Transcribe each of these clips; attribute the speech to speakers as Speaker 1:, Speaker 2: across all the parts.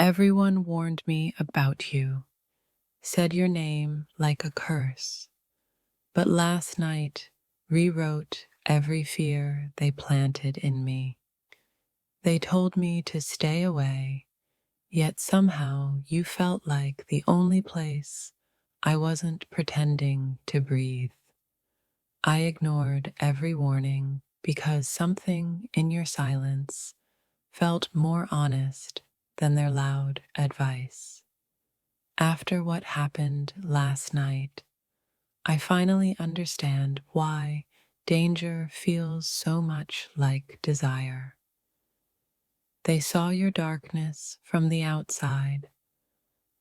Speaker 1: Everyone warned me about you, said your name like a curse, but last night rewrote every fear they planted in me. They told me to stay away, yet somehow you felt like the only place I wasn't pretending to breathe. I ignored every warning because something in your silence felt more honest than their loud advice. After what happened last night, I finally understand why danger feels so much like desire. They saw your darkness from the outside.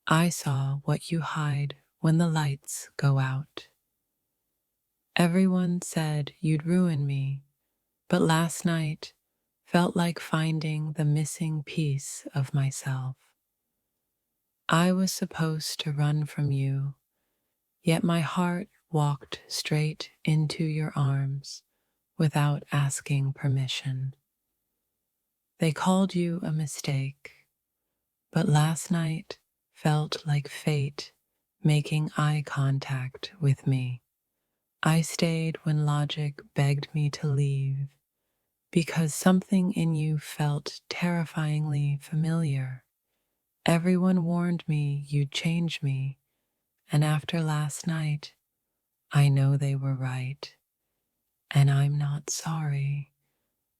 Speaker 1: I saw what you hide when the lights go out. Everyone said you'd ruin me, but last night felt like finding the missing piece of myself. I was supposed to run from you, yet my heart walked straight into your arms without asking permission. They called you a mistake, but last night felt like fate making eye contact with me. I stayed when logic begged me to leave because something in you felt terrifyingly familiar. Everyone warned me you'd change me, and after last night, I know they were right, and I'm not sorry.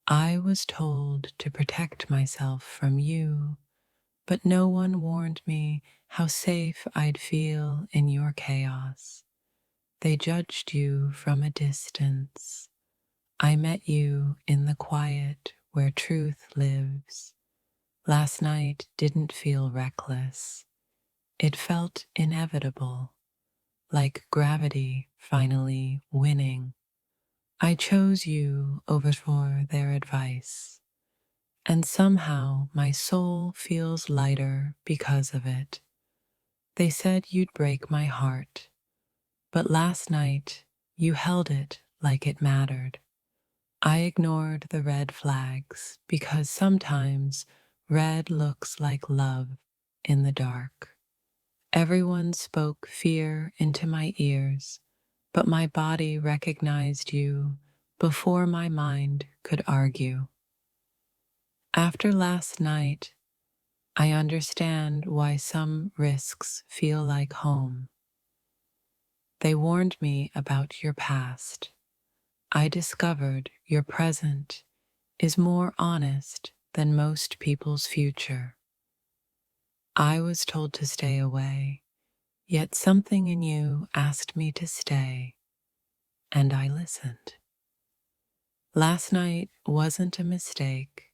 Speaker 1: I was told to protect myself from you, but no one warned me how safe I'd feel in your chaos. They judged you from a distance. I met you in the quiet where truth lives. Last night didn't feel reckless. It felt inevitable, like gravity finally winning. I chose you over for their advice, and somehow my soul feels lighter because of it. They said you'd break my heart, but last night you held it like it mattered. I ignored the red flags because sometimes red looks like love in the dark. Everyone spoke fear into my ears, but my body recognized you before my mind could argue. After last night, I understand why some risks feel like home. They warned me about your past. I discovered your present is more honest than most people's future. I was told to stay away, yet something in you asked me to stay, and I listened. Last night wasn't a mistake.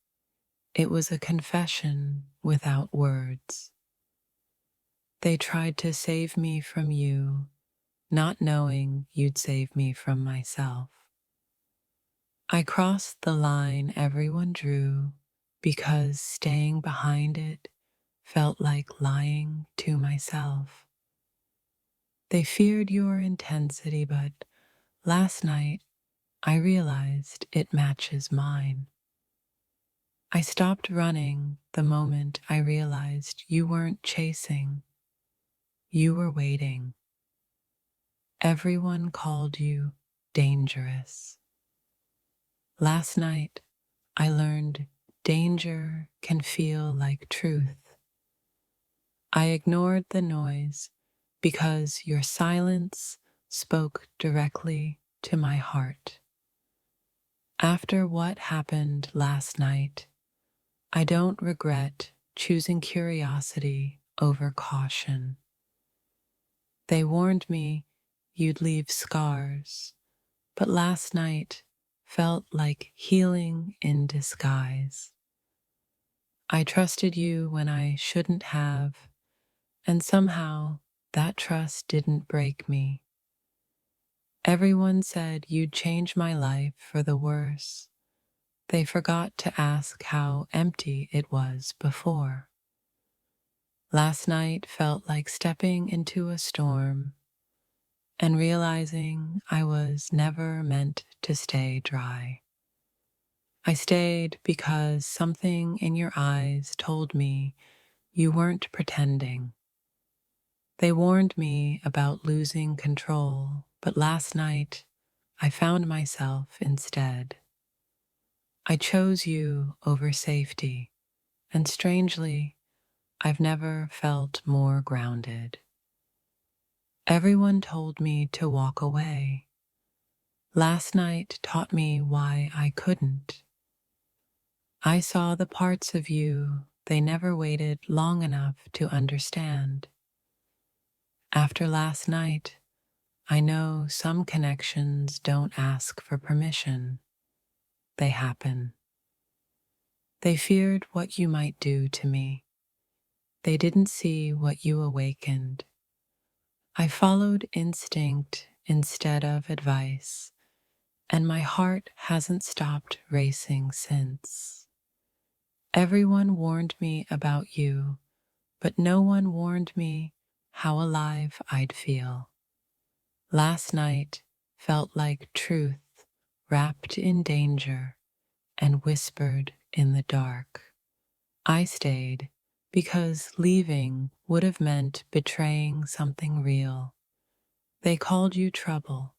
Speaker 1: It was a confession without words. They tried to save me from you, not knowing you'd save me from myself. I crossed the line everyone drew because staying behind it felt like lying to myself. They feared your intensity, but last night I realized it matches mine. I stopped running the moment I realized you weren't chasing, you were waiting. Everyone called you dangerous. Last night I learned danger can feel like truth. I ignored the noise because your silence spoke directly to my heart. After what happened last night, I don't regret choosing curiosity over caution. They warned me you'd leave scars, but last night felt like healing in disguise. I trusted you when I shouldn't have, and somehow that trust didn't break me. Everyone said you'd change my life for the worse. They forgot to ask how empty it was before. Last night felt like stepping into a storm and realizing I was never meant to stay dry. I stayed because something in your eyes told me You weren't pretending. They warned me about losing control, but last night I found myself instead. I chose you over safety, and strangely, I've never felt more grounded. Everyone told me to walk away. Last night taught me why I couldn't. I saw the parts of you they never waited long enough to understand. After last night, I know some connections don't ask for permission. They happen. They feared what you might do to me. They didn't see what you awakened. I followed instinct instead of advice, and my heart hasn't stopped racing since. Everyone warned me about you, but no one warned me how alive I'd feel. Last night felt like truth wrapped in danger and whispered in the dark. I stayed because leaving would have meant betraying something real. They called you trouble.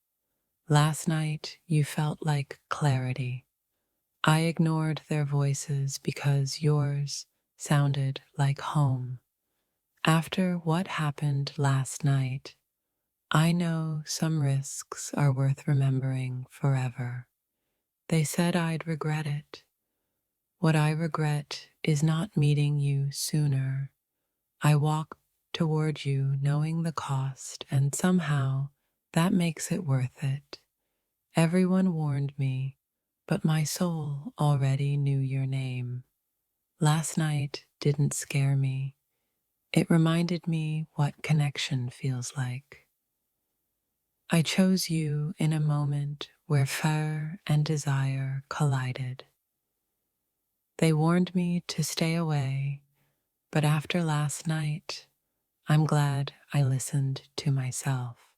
Speaker 1: Last night you felt like clarity. I ignored their voices because yours sounded like home. After what happened last night, I know some risks are worth remembering forever. They said I'd regret it. What I regret is not meeting you sooner. I walk toward you knowing the cost, and somehow that makes it worth it. Everyone warned me, but my soul already knew your name. Last night didn't scare me. It reminded me what connection feels like. I chose you in a moment where fear and desire collided. They warned me to stay away, but after last night, I'm glad I listened to myself.